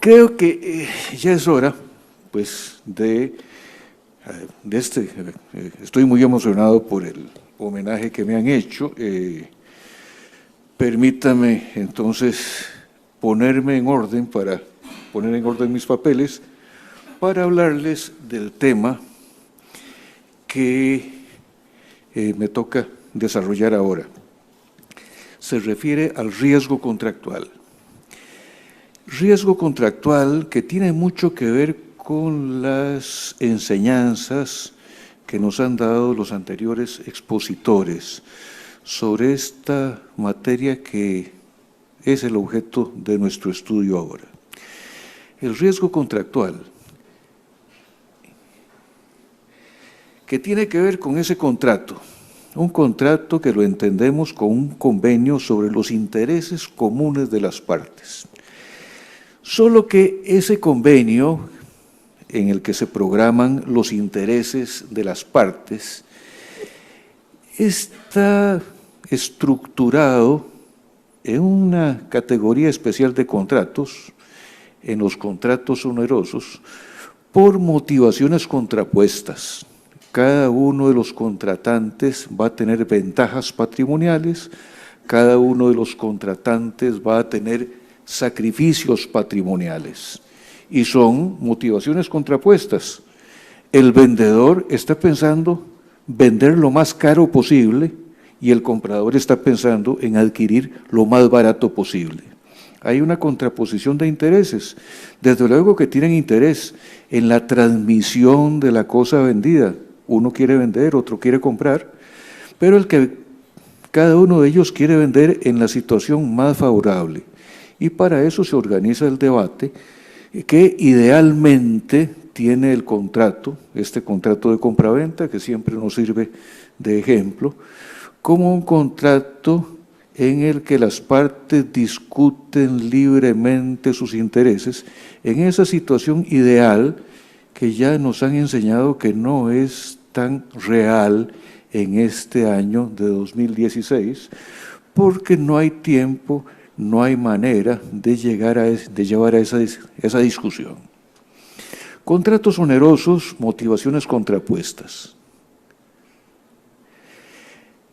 Creo que ya es hora, pues, estoy muy emocionado por el homenaje que me han hecho. Permítame, entonces, poner en orden mis papeles para hablarles del tema que me toca desarrollar ahora. Se refiere al riesgo contractual. Riesgo contractual que tiene mucho que ver con las enseñanzas que nos han dado los anteriores expositores sobre esta materia que es el objeto de nuestro estudio ahora. El riesgo contractual, que tiene que ver con ese contrato, un contrato que lo entendemos como un convenio sobre los intereses comunes de las partes. Solo que ese convenio en el que se programan los intereses de las partes está estructurado en una categoría especial de contratos, en los contratos onerosos, por motivaciones contrapuestas. Cada uno de los contratantes va a tener ventajas patrimoniales, cada uno de los contratantes va a tener sacrificios patrimoniales, y son motivaciones contrapuestas. El vendedor está pensando vender lo más caro posible y el comprador está pensando en adquirir lo más barato posible. Hay una contraposición de intereses. Desde luego que tienen interés en la transmisión de la cosa vendida. Uno quiere vender, otro quiere comprar, pero cada uno de ellos quiere vender en la situación más favorable. Y para eso se organiza el debate que idealmente tiene el contrato, este contrato de compraventa, que siempre nos sirve de ejemplo, como un contrato en el que las partes discuten libremente sus intereses, en esa situación ideal que ya nos han enseñado que no es tan real en este año de 2016, porque no hay tiempo, no hay manera de llevar a esa discusión. Contratos onerosos, motivaciones contrapuestas.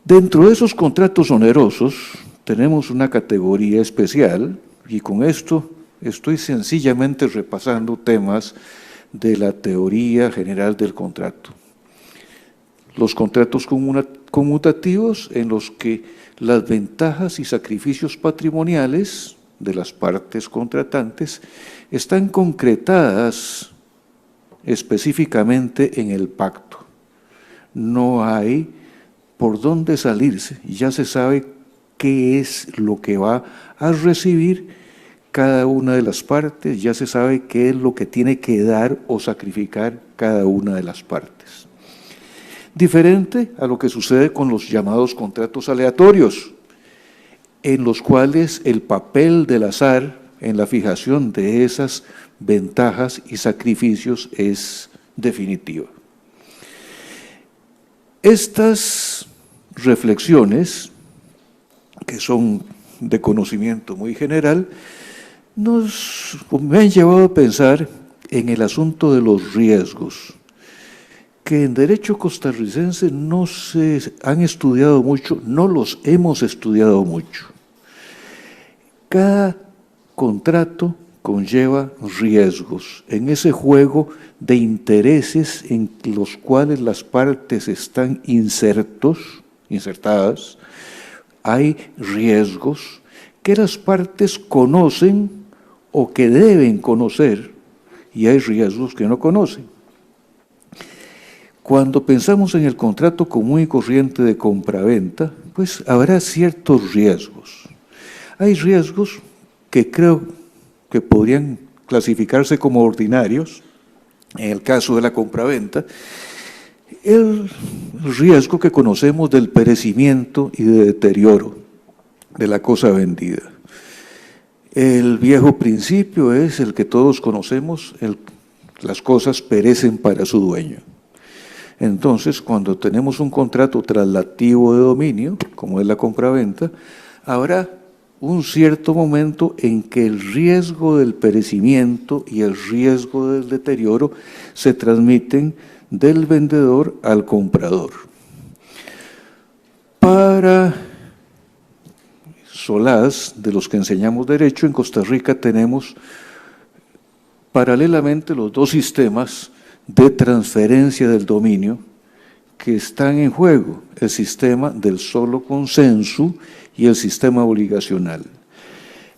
Dentro de esos contratos onerosos tenemos una categoría especial, y con esto estoy sencillamente repasando temas de la teoría general del contrato. Los contratos conmutativos, en los que las ventajas y sacrificios patrimoniales de las partes contratantes están concretadas específicamente en el pacto. No hay por dónde salirse, ya se sabe qué es lo que va a recibir cada una de las partes, ya se sabe qué es lo que tiene que dar o sacrificar cada una de las partes. Diferente a lo que sucede con los llamados contratos aleatorios, en los cuales el papel del azar en la fijación de esas ventajas y sacrificios es definitivo. Estas reflexiones, que son de conocimiento muy general, me han llevado a pensar en el asunto de los riesgos, que en derecho costarricense no se han estudiado mucho, no los hemos estudiado mucho. Cada contrato conlleva riesgos en ese juego de intereses en los cuales las partes están insertadas. Hay riesgos que las partes conocen o que deben conocer, y hay riesgos que no conocen. Cuando pensamos en el contrato común y corriente de compraventa, pues habrá ciertos riesgos. Hay riesgos que creo que podrían clasificarse como ordinarios, en el caso de la compraventa, el riesgo que conocemos del perecimiento y de deterioro de la cosa vendida. El viejo principio es el que todos conocemos, las cosas perecen para su dueño. Entonces, cuando tenemos un contrato traslativo de dominio, como es la compraventa, habrá un cierto momento en que el riesgo del perecimiento y el riesgo del deterioro se transmiten del vendedor al comprador. Para solaz de los que enseñamos derecho, en Costa Rica tenemos paralelamente los dos sistemas de transferencia del dominio que están en juego, el sistema del solo consenso y el sistema obligacional.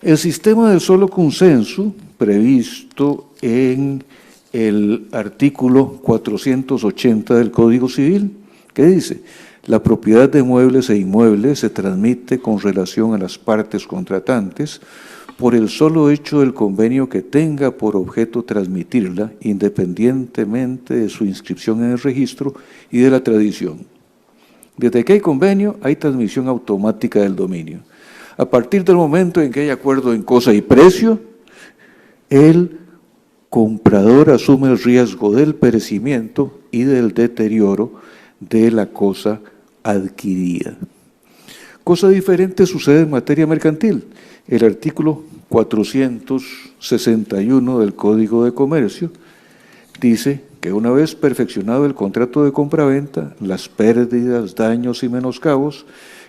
El sistema del solo consenso, previsto en el artículo 480 del Código Civil, que dice: la propiedad de muebles e inmuebles se transmite con relación a las partes contratantes por el solo hecho del convenio que tenga por objeto transmitirla, independientemente de su inscripción en el registro y de la tradición. Desde que hay convenio, hay transmisión automática del dominio. A partir del momento en que hay acuerdo en cosa y precio, el comprador asume el riesgo del perecimiento y del deterioro de la cosa adquirida. Cosa diferente sucede en materia mercantil. El artículo 461 del Código de Comercio dice que una vez perfeccionado el contrato de compraventa, las pérdidas, daños y menoscabos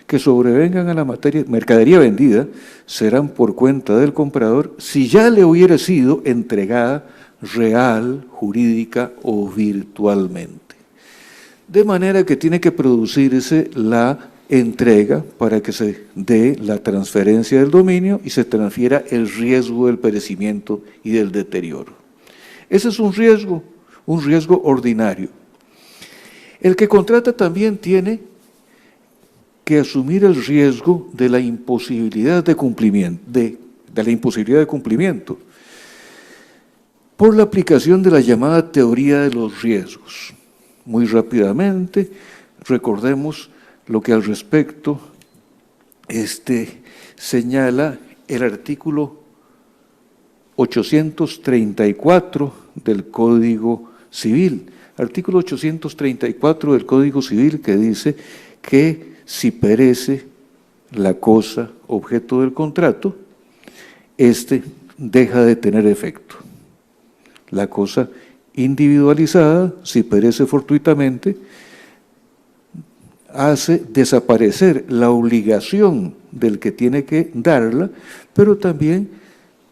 que sobrevengan a la mercadería vendida serán por cuenta del comprador si ya le hubiera sido entregada real, jurídica o virtualmente. De manera que tiene que producirse la entrega para que se dé la transferencia del dominio y se transfiera el riesgo del perecimiento y del deterioro. Ese es un riesgo ordinario. El que contrata también tiene que asumir el riesgo de la imposibilidad de cumplimiento, por la aplicación de la llamada teoría de los riesgos. Muy rápidamente, recordemos lo que al respecto señala el artículo 834 del Código Civil. Artículo 834 del Código Civil, que dice que si perece la cosa objeto del contrato, deja de tener efecto. La cosa individualizada, si perece fortuitamente, hace desaparecer la obligación del que tiene que darla, pero también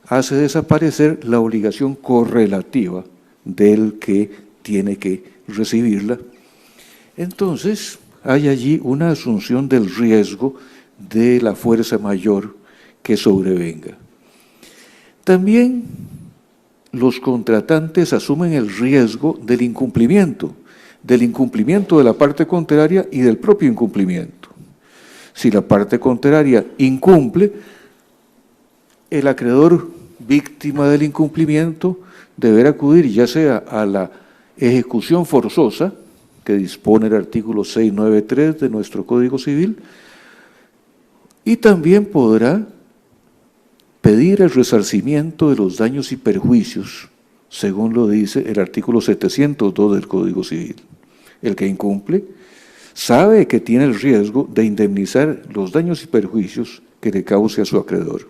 hace desaparecer la obligación correlativa del que tiene que recibirla. Entonces, hay allí una asunción del riesgo de la fuerza mayor que sobrevenga. También los contratantes asumen el riesgo del incumplimiento de la parte contraria y del propio incumplimiento. Si la parte contraria incumple, el acreedor víctima del incumplimiento deberá acudir ya sea a la ejecución forzosa, que dispone el artículo 693 de nuestro Código Civil, y también podrá pedir el resarcimiento de los daños y perjuicios, según lo dice el artículo 702 del Código Civil. El que incumple sabe que tiene el riesgo de indemnizar los daños y perjuicios que le cause a su acreedor.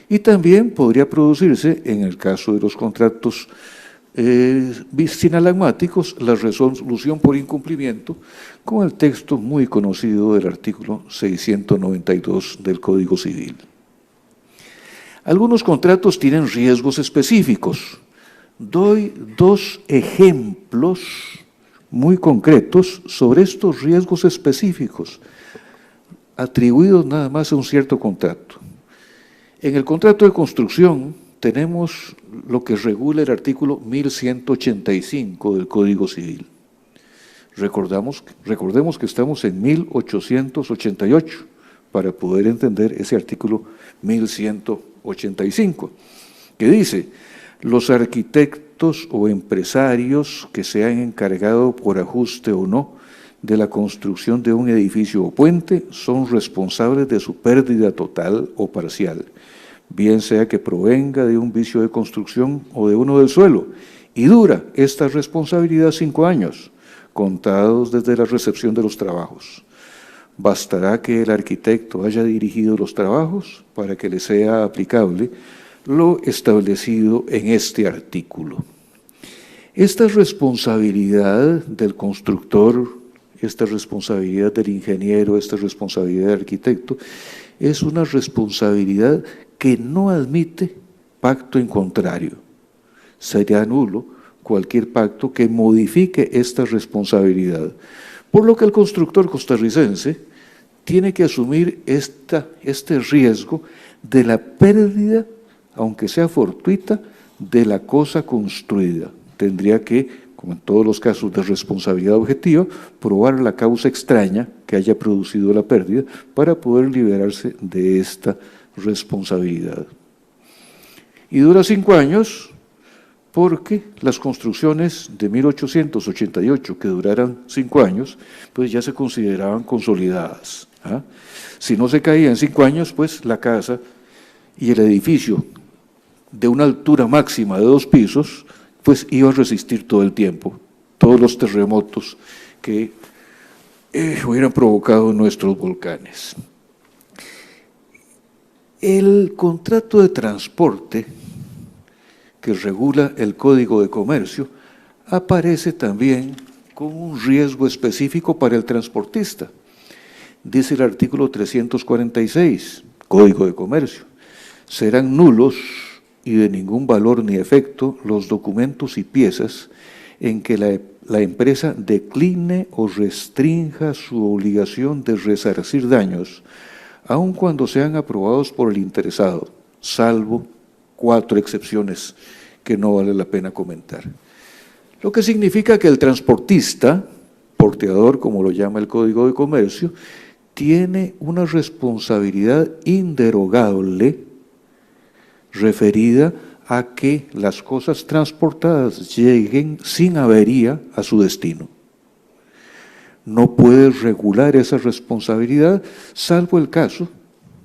Y también podría producirse, en el caso de los contratos sinalagmáticos, la resolución por incumplimiento, con el texto muy conocido del artículo 692 del Código Civil. Algunos contratos tienen riesgos específicos. Doy dos ejemplos muy concretos sobre estos riesgos específicos, atribuidos nada más a un cierto contrato. En el contrato de construcción tenemos lo que regula el artículo 1185 del Código Civil. Recordemos que estamos en 1888 para poder entender ese artículo 1185, que dice: los arquitectos o empresarios que se han encargado por ajuste o no de la construcción de un edificio o puente son responsables de su pérdida total o parcial, bien sea que provenga de un vicio de construcción o de uno del suelo, y dura esta responsabilidad 5 años, contados desde la recepción de los trabajos. Bastará que el arquitecto haya dirigido los trabajos para que le sea aplicable lo establecido en este artículo. Esta responsabilidad del constructor, esta responsabilidad del ingeniero, esta responsabilidad del arquitecto, es una responsabilidad que no admite pacto en contrario. Sería nulo cualquier pacto que modifique esta responsabilidad. Por lo que el constructor costarricense tiene que asumir este riesgo de la pérdida, aunque sea fortuita, de la cosa construida. Tendría que, como en todos los casos de responsabilidad objetiva, probar la causa extraña que haya producido la pérdida para poder liberarse de esta responsabilidad. Y dura 5 años porque las construcciones de 1888, que duraran 5 años, pues ya se consideraban consolidadas. Si no se caía en 5 años, pues la casa y el edificio de una altura máxima de 2 pisos, pues iba a resistir todo el tiempo, todos los terremotos que hubieran provocado nuestros volcanes. El contrato de transporte que regula el Código de Comercio aparece también con un riesgo específico para el transportista. Dice el artículo 346, Código de Comercio, serán nulos y de ningún valor ni efecto los documentos y piezas en que la empresa decline o restrinja su obligación de resarcir daños, aun cuando sean aprobados por el interesado, salvo 4 excepciones que no vale la pena comentar. Lo que significa que el transportista, porteador, como lo llama el Código de Comercio, tiene una responsabilidad inderogable referida a que las cosas transportadas lleguen sin avería a su destino. No puede regular esa responsabilidad, salvo el caso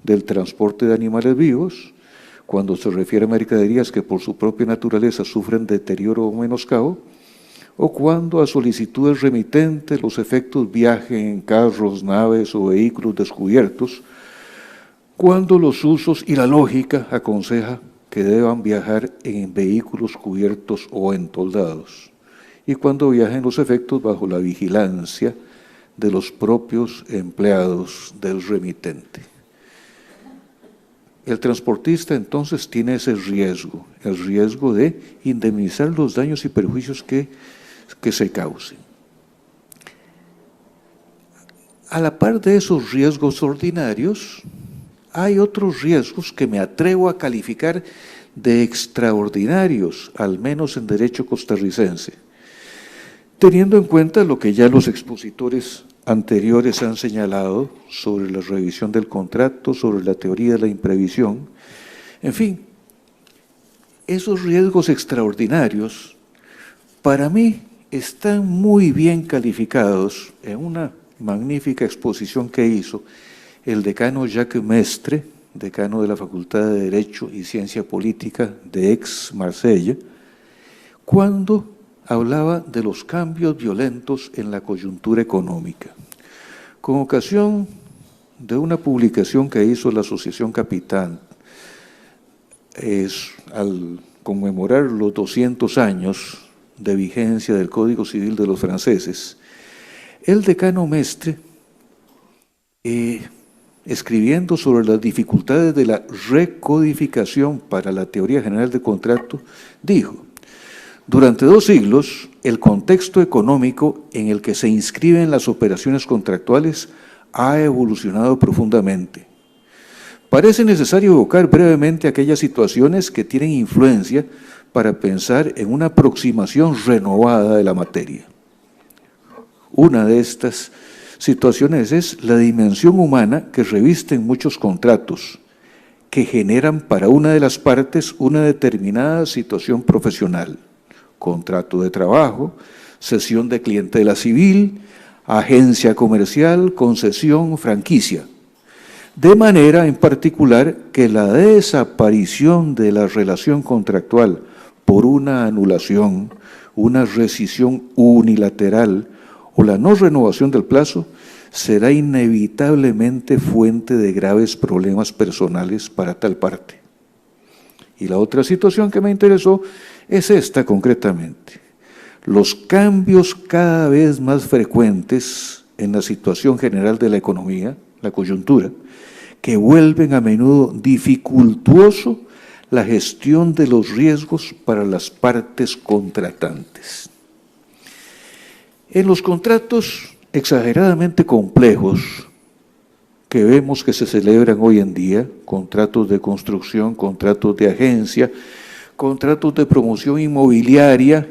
del transporte de animales vivos, cuando se refiere a mercaderías que por su propia naturaleza sufren deterioro o menoscabo, o cuando a solicitudes remitentes los efectos viajen en carros, naves o vehículos descubiertos, cuando los usos y la lógica aconseja que deban viajar en vehículos cubiertos o entoldados, y cuando viajen los efectos bajo la vigilancia de los propios empleados del remitente. El transportista entonces tiene ese riesgo, el riesgo de indemnizar los daños y perjuicios que se causen. A la par de esos riesgos ordinarios, hay otros riesgos que me atrevo a calificar de extraordinarios, al menos en derecho costarricense, teniendo en cuenta lo que ya los expositores anteriores han señalado sobre la revisión del contrato, sobre la teoría de la imprevisión. En fin, esos riesgos extraordinarios, para mí, están muy bien calificados en una magnífica exposición que hizo el decano Jacques Mestre, decano de la Facultad de Derecho y Ciencia Política de Aix-Marsella, cuando hablaba de los cambios violentos en la coyuntura económica. Con ocasión de una publicación que hizo la Asociación Capitán, al conmemorar los 200 años de vigencia del Código Civil de los franceses, el decano Mestre, escribiendo sobre las dificultades de la recodificación para la teoría general del contrato, dijo: durante 2 siglos, el contexto económico en el que se inscriben las operaciones contractuales ha evolucionado profundamente. Parece necesario evocar brevemente aquellas situaciones que tienen influencia para pensar en una aproximación renovada de la materia. Una de estas situaciones es la dimensión humana que revisten muchos contratos, que generan para una de las partes una determinada situación profesional: contrato de trabajo, cesión de clientela civil, agencia comercial, concesión, franquicia. De manera en particular que la desaparición de la relación contractual por una anulación, una rescisión unilateral o la no renovación del plazo será inevitablemente fuente de graves problemas personales para tal parte. Y la otra situación que me interesó es esta concretamente. Los cambios cada vez más frecuentes en la situación general de la economía, la coyuntura, que vuelven a menudo dificultuoso la gestión de los riesgos para las partes contratantes. En los contratos exageradamente complejos que vemos que se celebran hoy en día, contratos de construcción, contratos de agencia, contratos de promoción inmobiliaria,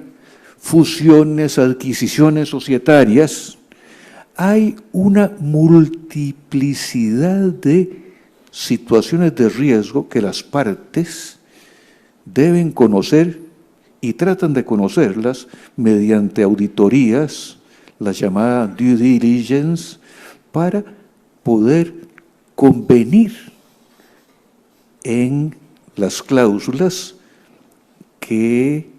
fusiones, adquisiciones societarias, hay una multiplicidad de situaciones de riesgo que las partes deben conocer y tratan de conocerlas mediante auditorías, la llamada due diligence, para poder convenir en las cláusulas que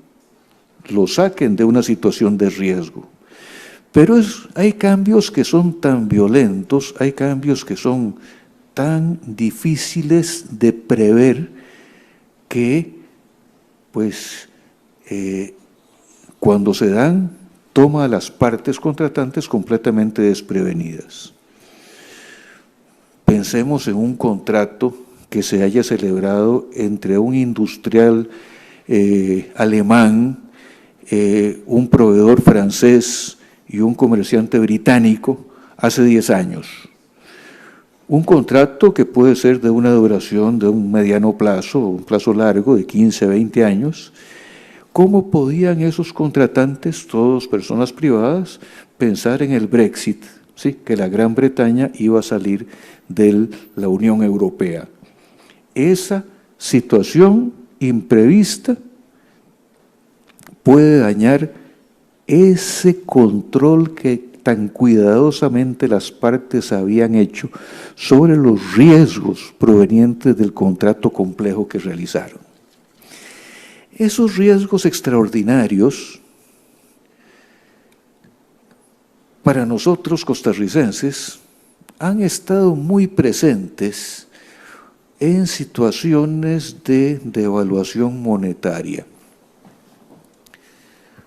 lo saquen de una situación de riesgo. Pero hay cambios que son tan violentos, hay cambios que son tan difíciles de prever que, pues, cuando se dan, toma a las partes contratantes completamente desprevenidas. Pensemos en un contrato que se haya celebrado entre un industrial alemán, un proveedor francés y un comerciante británico hace 10 años. Un contrato que puede ser de una duración de un mediano plazo, un plazo largo de 15 a 20 años. ¿Cómo podían esos contratantes, todos personas privadas, pensar en el Brexit? ¿Sí? Que la Gran Bretaña iba a salir de la Unión Europea. Esa situación imprevista puede dañar ese control que tan cuidadosamente las partes habían hecho sobre los riesgos provenientes del contrato complejo que realizaron. Esos riesgos extraordinarios, para nosotros costarricenses, han estado muy presentes en situaciones de devaluación monetaria.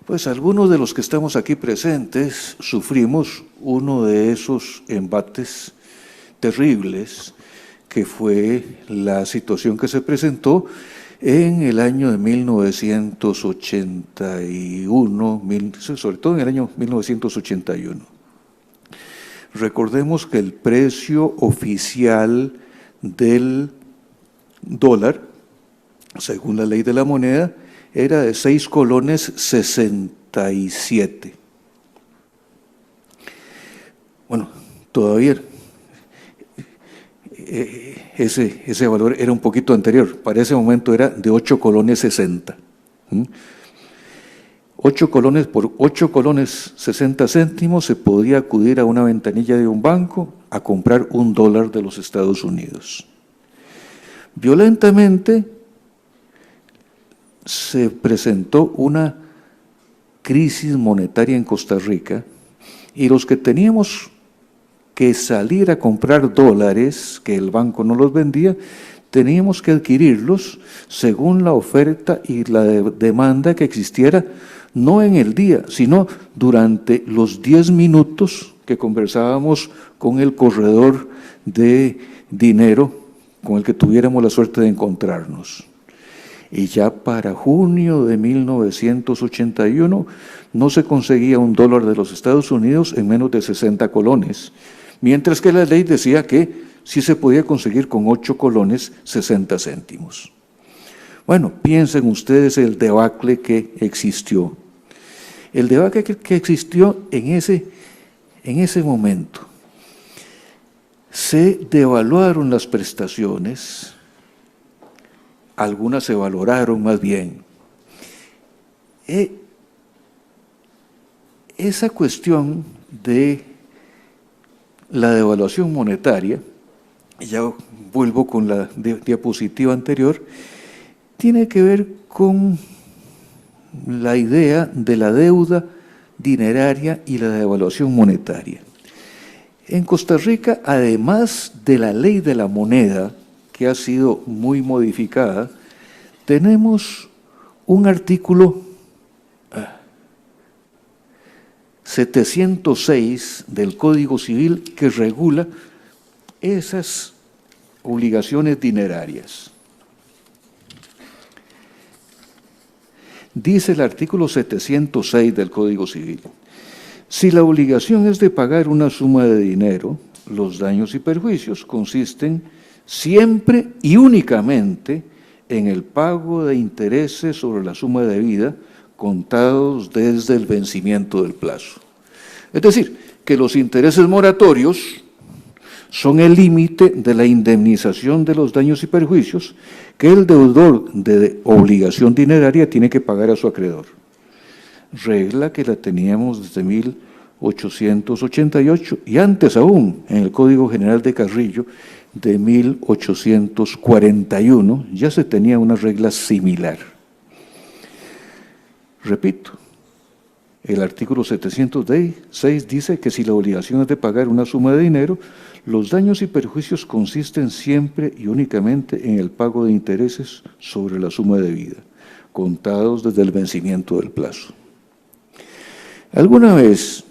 Pues algunos de los que estamos aquí presentes sufrimos uno de esos embates terribles que fue la situación que se presentó en el año de 1981, sobre todo en el año 1981. Recordemos que el precio oficial del dólar, según la ley de la moneda, era de 6 colones 67. Bueno, todavía ese valor era un poquito anterior. Para ese momento era de 8 colones 60. 8 colones por 8 colones 60 céntimos se podía acudir a una ventanilla de un banco a comprar $1 de los Estados Unidos. Violentamente se presentó una crisis monetaria en Costa Rica y los que teníamos que salir a comprar dólares, que el banco no los vendía, teníamos que adquirirlos según la oferta y la demanda que existiera, no en el día, sino durante los 10 minutos que conversábamos con el corredor de dinero con el que tuviéramos la suerte de encontrarnos. Y ya para junio de 1981 no se conseguía $1 de los Estados Unidos en menos de 60 colones, mientras que la ley decía que sí se podía conseguir con 8 colones 60 céntimos. Bueno, piensen ustedes el debacle que existió. El debacle que existió en ese momento. Se devaluaron las prestaciones, algunas se valoraron más bien. Esa cuestión de la devaluación monetaria, ya vuelvo con la diapositiva anterior, tiene que ver con la idea de la deuda dineraria y la devaluación monetaria. En Costa Rica, además de la ley de la moneda, que ha sido muy modificada, tenemos un artículo 706 del Código Civil que regula esas obligaciones dinerarias. Dice el artículo 706 del Código Civil: si la obligación es de pagar una suma de dinero, los daños y perjuicios consisten siempre y únicamente en el pago de intereses sobre la suma debida, contados desde el vencimiento del plazo. Es decir, que los intereses moratorios son el límite de la indemnización de los daños y perjuicios que el deudor de obligación dineraria tiene que pagar a su acreedor. Regla que la teníamos desde 1888 y antes aún en el Código General de Carrillo de 1841 ya se tenía una regla similar. Repito, el artículo 706 dice que si la obligación es de pagar una suma de dinero, los daños y perjuicios consisten siempre y únicamente en el pago de intereses sobre la suma debida, contados desde el vencimiento del plazo. Alguna vez,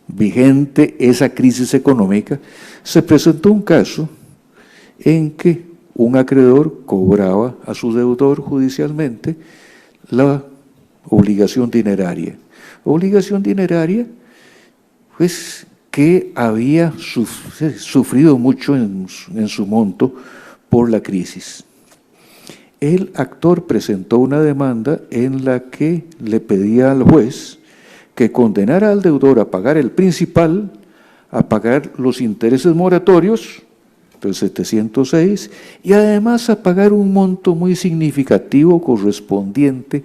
vigente esa crisis económica, se presentó un caso en que un acreedor cobraba a su deudor judicialmente la obligación dineraria. Obligación dineraria, pues, que había sufrido mucho en su monto por la crisis. El actor presentó una demanda en la que le pedía al juez que condenara al deudor a pagar el principal, a pagar los intereses moratorios del 706 y además a pagar un monto muy significativo correspondiente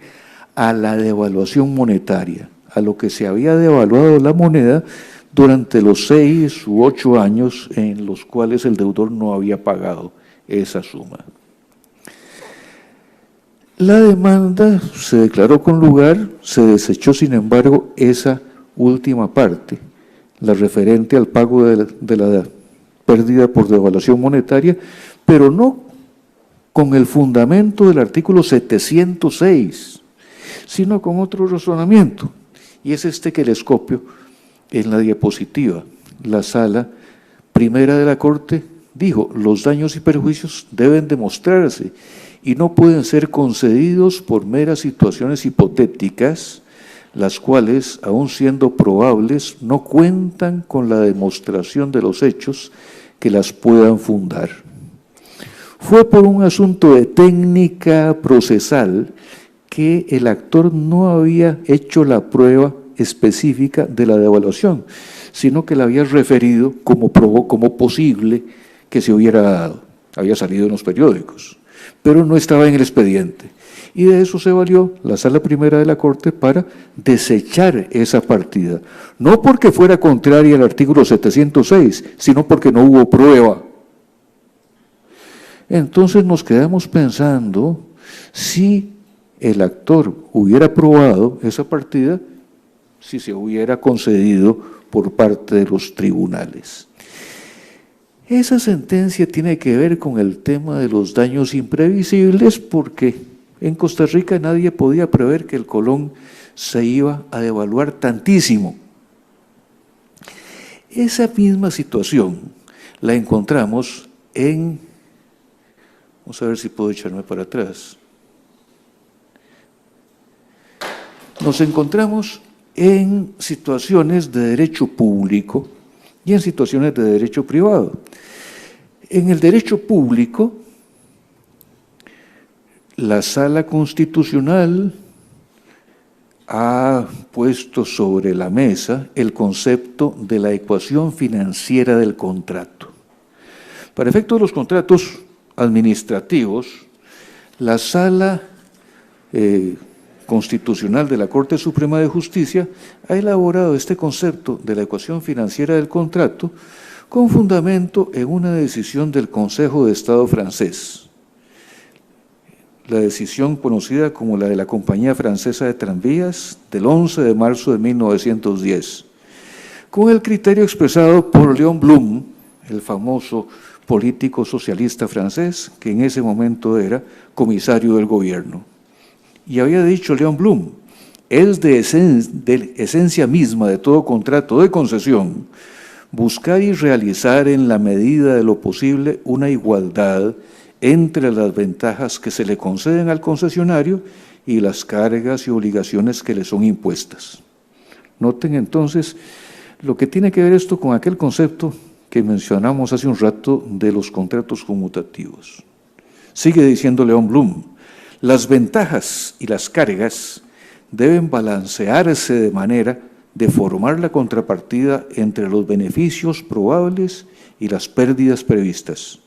a la devaluación monetaria, a lo que se había devaluado la moneda durante los 6 u 8 años en los cuales el deudor no había pagado esa suma. La demanda se declaró con lugar, se desechó sin embargo esa última parte, la referente al pago de la pérdida por devaluación monetaria, pero no con el fundamento del artículo 706, sino con otro razonamiento, y es este que les copio en la diapositiva. La Sala Primera de la Corte dijo: los daños y perjuicios deben demostrarse y no pueden ser concedidos por meras situaciones hipotéticas, las cuales, aun siendo probables, no cuentan con la demostración de los hechos que las puedan fundar. Fue por un asunto de técnica procesal que el actor no había hecho la prueba específica de la devaluación, sino que la había referido como posible que se hubiera dado. Había salido en los periódicos, pero no estaba en el expediente. Y de eso se valió la Sala Primera de la Corte para desechar esa partida. No porque fuera contraria al artículo 706, sino porque no hubo prueba. Entonces nos quedamos pensando, si el actor hubiera probado esa partida, si se hubiera concedido por parte de los tribunales. Esa sentencia tiene que ver con el tema de los daños imprevisibles, porque en Costa Rica nadie podía prever que el colón se iba a devaluar tantísimo. Esa misma situación la encontramos en, vamos a ver si puedo echarme para atrás, nos encontramos en situaciones de derecho público y en situaciones de derecho privado. En el derecho público, la Sala Constitucional ha puesto sobre la mesa el concepto de la ecuación financiera del contrato. Para efectos de los contratos administrativos, la Sala Constitucional de la Corte Suprema de Justicia ha elaborado este concepto de la ecuación financiera del contrato con fundamento en una decisión del Consejo de Estado francés, la decisión conocida como la de la Compañía Francesa de Tranvías del 11 de marzo de 1910, con el criterio expresado por Léon Blum, el famoso político socialista francés, que en ese momento era comisario del gobierno. Y había dicho Léon Blum, es de esencia misma de todo contrato de concesión buscar y realizar en la medida de lo posible una igualdad entre las ventajas que se le conceden al concesionario y las cargas y obligaciones que le son impuestas. Noten entonces lo que tiene que ver esto con aquel concepto que mencionamos hace un rato de los contratos conmutativos. Sigue diciendo Léon Blum, las ventajas y las cargas deben balancearse de manera de formar la contrapartida entre los beneficios probables y las pérdidas previstas.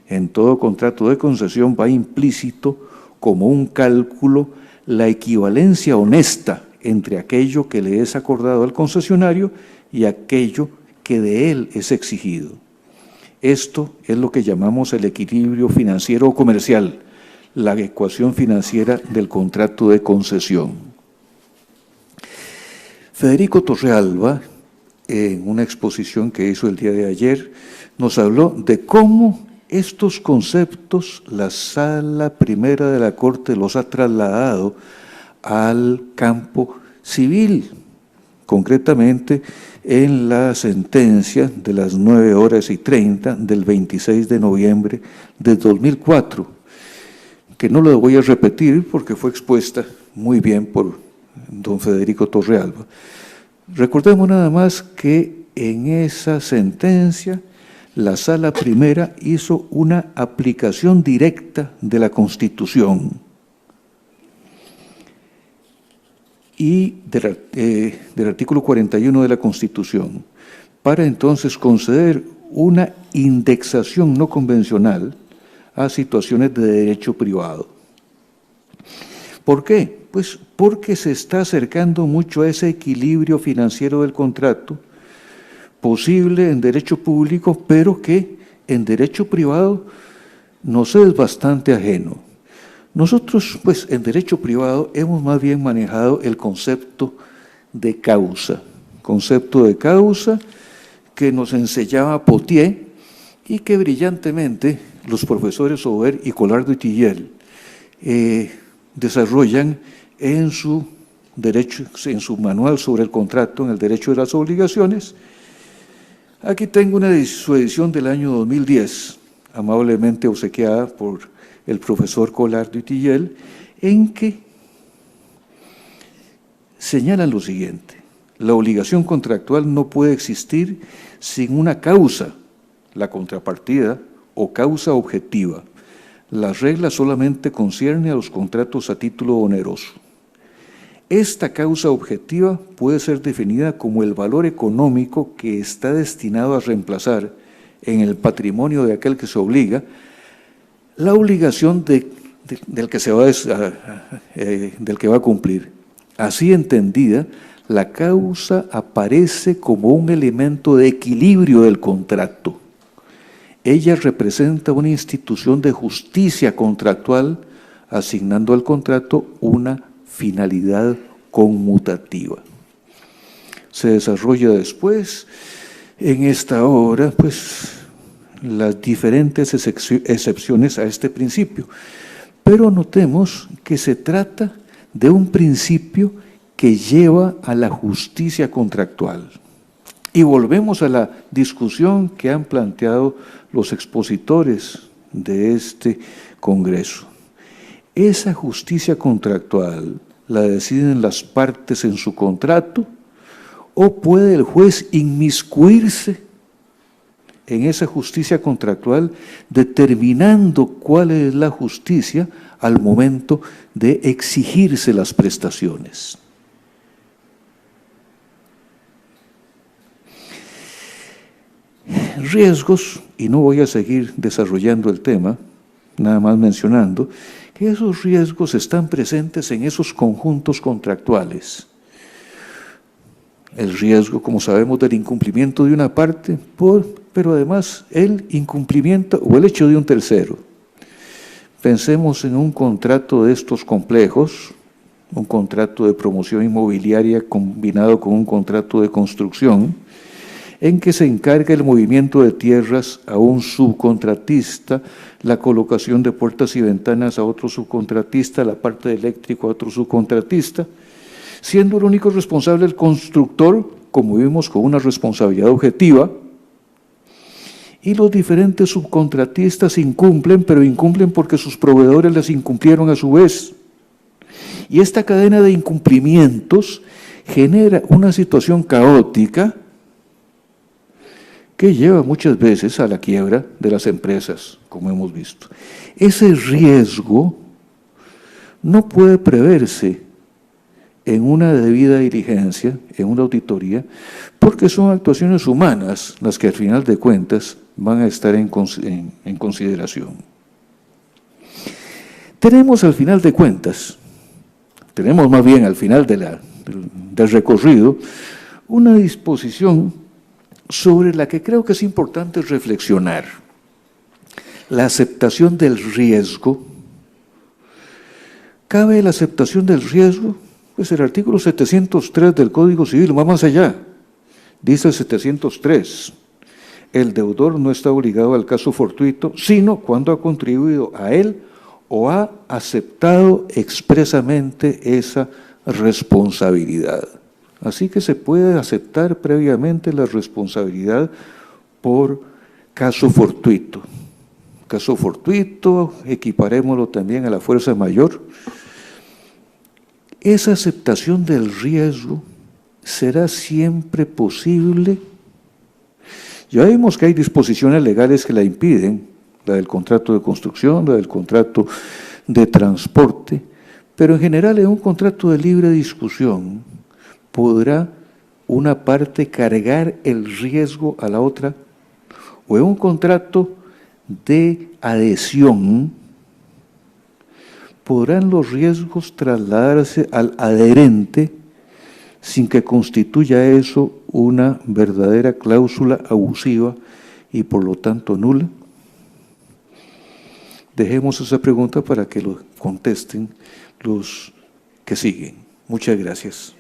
En todo contrato de concesión va implícito como un cálculo la equivalencia honesta entre aquello que le es acordado al concesionario y aquello que de él es exigido. Esto es lo que llamamos el equilibrio financiero o comercial, la ecuación financiera del contrato de concesión. Federico Torrealba, en una exposición que hizo el día de ayer, nos habló de cómo estos conceptos la Sala Primera de la Corte los ha trasladado al campo civil, concretamente en la sentencia de las 9:30 del 26 de noviembre de 2004, que no la voy a repetir porque fue expuesta muy bien por don Federico Torrealba. Recordemos nada más que en esa sentencia la Sala Primera hizo una aplicación directa de la Constitución y del artículo 41 de la Constitución, para entonces conceder una indexación no convencional a situaciones de derecho privado. ¿Por qué? Pues porque se está acercando mucho a ese equilibrio financiero del contrato, posible en derecho público, pero que en derecho privado nos es bastante ajeno. Nosotros, pues, en derecho privado hemos más bien manejado el concepto de causa que nos enseñaba Potier y que brillantemente los profesores Aubert y Colardo y Tillel desarrollan en su manual sobre el contrato, en el derecho de las obligaciones. Aquí tengo su edición del año 2010, amablemente obsequiada por el profesor Colardo y Tillel, en que señalan lo siguiente: la obligación contractual no puede existir sin una causa, la contrapartida o causa objetiva. La regla solamente concierne a los contratos a título oneroso. Esta causa objetiva puede ser definida como el valor económico que está destinado a reemplazar en el patrimonio de aquel que se obliga la obligación del que va a cumplir. Así entendida, la causa aparece como un elemento de equilibrio del contrato. Ella representa una institución de justicia contractual, asignando al contrato una finalidad conmutativa. Se desarrolla después, en esta obra, pues, las diferentes excepciones a este principio. Pero notemos que se trata de un principio que lleva a la justicia contractual. Y volvemos a la discusión que han planteado los expositores de este Congreso. Esa justicia contractual la deciden las partes en su contrato, o puede el juez inmiscuirse en esa justicia contractual determinando cuál es la justicia al momento de exigirse las prestaciones. Riesgos, y no voy a seguir desarrollando el tema, nada más mencionando que esos riesgos están presentes en esos conjuntos contractuales. El riesgo, como sabemos, del incumplimiento de una parte, pero además el incumplimiento o el hecho de un tercero. Pensemos en un contrato de estos complejos, un contrato de promoción inmobiliaria combinado con un contrato de construcción, en que se encarga el movimiento de tierras a un subcontratista, la colocación de puertas y ventanas a otro subcontratista, la parte de eléctrico a otro subcontratista, siendo el único responsable el constructor, como vimos, con una responsabilidad objetiva, y los diferentes subcontratistas incumplen, pero incumplen porque sus proveedores les incumplieron a su vez. Y esta cadena de incumplimientos genera una situación caótica que lleva muchas veces a la quiebra de las empresas, como hemos visto. Ese riesgo no puede preverse en una debida diligencia, en una auditoría, porque son actuaciones humanas las que al final de cuentas van a estar en consideración. Tenemos al final de cuentas, tenemos más bien al final del recorrido, una disposición sobre la que creo que es importante reflexionar. La aceptación del riesgo. ¿Cabe la aceptación del riesgo? Pues el artículo 703 del Código Civil va más allá. Dice el 703, el deudor no está obligado al caso fortuito, sino cuando ha contribuido a él o ha aceptado expresamente esa responsabilidad. Así que se puede aceptar previamente la responsabilidad por caso fortuito. Caso fortuito, equiparémoslo también a la fuerza mayor. Esa aceptación del riesgo será siempre posible. Ya vimos que hay disposiciones legales que la impiden, la del contrato de construcción, la del contrato de transporte, pero en general en un contrato de libre discusión podrá una parte cargar el riesgo a la otra, o en un contrato de adhesión podrán los riesgos trasladarse al adherente sin que constituya eso una verdadera cláusula abusiva y por lo tanto nula. Dejemos esa pregunta para que lo contesten los que siguen. Muchas gracias.